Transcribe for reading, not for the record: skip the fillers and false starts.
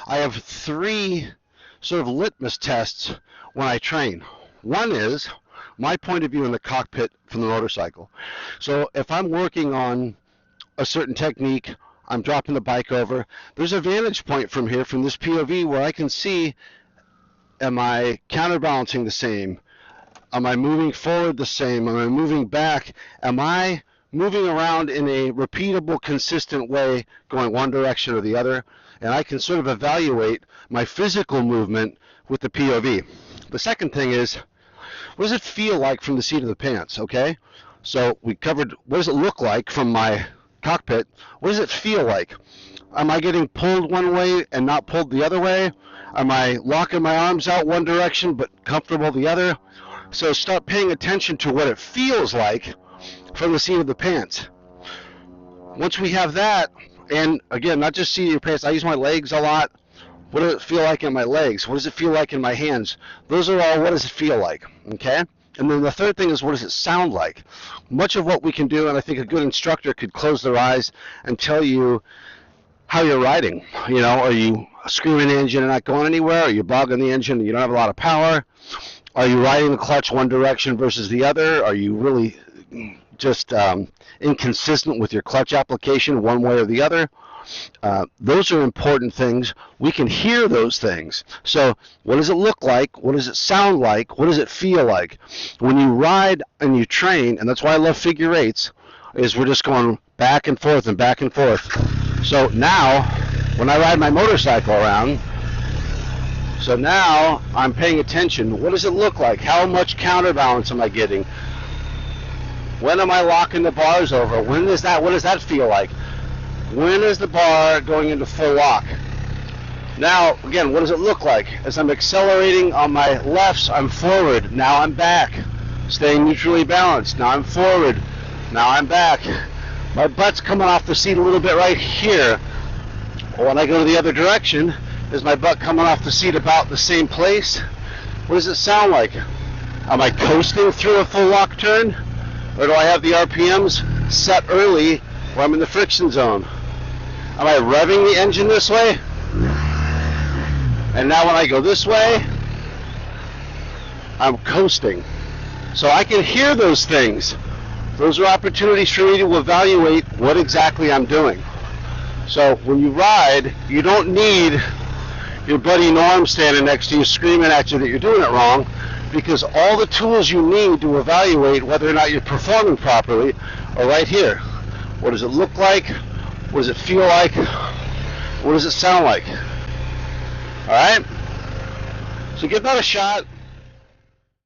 I have three sort of litmus tests when I train. One is my point of view in the cockpit from the motorcycle. So if I'm working on a certain technique, I'm dropping the bike over, there's a vantage point from here, from this POV, where I can see, am I counterbalancing the same? Am I moving forward the same? Am I moving back? Am I moving around in a repeatable, consistent way, going one direction or the other? And I can sort of evaluate my physical movement with the POV. The second thing is, what does it feel like from the seat of the pants, okay? So we covered, what does it look like from my cockpit? What does it feel like? Am I getting pulled one way and not pulled the other way? Am I locking my arms out one direction but comfortable the other? So start paying attention to what it feels like from the seat of the pants. Once we have that, and again, not just seat of your pants, I use my legs a lot. What does it feel like in my legs? What does it feel like in my hands? Those are all, what does it feel like, okay? And then the third thing is, what does it sound like? Much of what we can do, and I think a good instructor could close their eyes and tell you how you're riding. You know, are you screwing the engine and not going anywhere? Are you bogging the engine and you don't have a lot of power? Are you riding the clutch one direction versus the other? Are you really just inconsistent with your clutch application one way or the other? Those are important things. We can hear those things. So what does it look like? What does it sound like? What does it feel like? When you ride and you train, and that's why I love figure eights, is we're just going back and forth and back and forth. So now, when I ride my motorcycle around, so now I'm paying attention. What does it look like? How much counterbalance am I getting? When am I locking the bars over? When is that? What does that feel like? When is the bar going into full lock? Now, again, what does it look like? As I'm accelerating on my lefts, I'm forward. Now I'm back. Staying neutrally balanced. Now I'm forward. Now I'm back. My butt's coming off the seat a little bit right here. When I go to the other direction, is my butt coming off the seat about the same place? What does it sound like? Am I coasting through a full lock turn? Or do I have the RPMs set early where I'm in the friction zone? Am I revving the engine this way? And now when I go this way, I'm coasting. So I can hear those things. Those are opportunities for me to evaluate what exactly I'm doing. So when you ride, you don't need your buddy Norm standing next to you screaming at you that you're doing it wrong, because all the tools you need to evaluate whether or not you're performing properly are right here. What does it look like? What does it feel like? What does it sound like? All right? So give that a shot.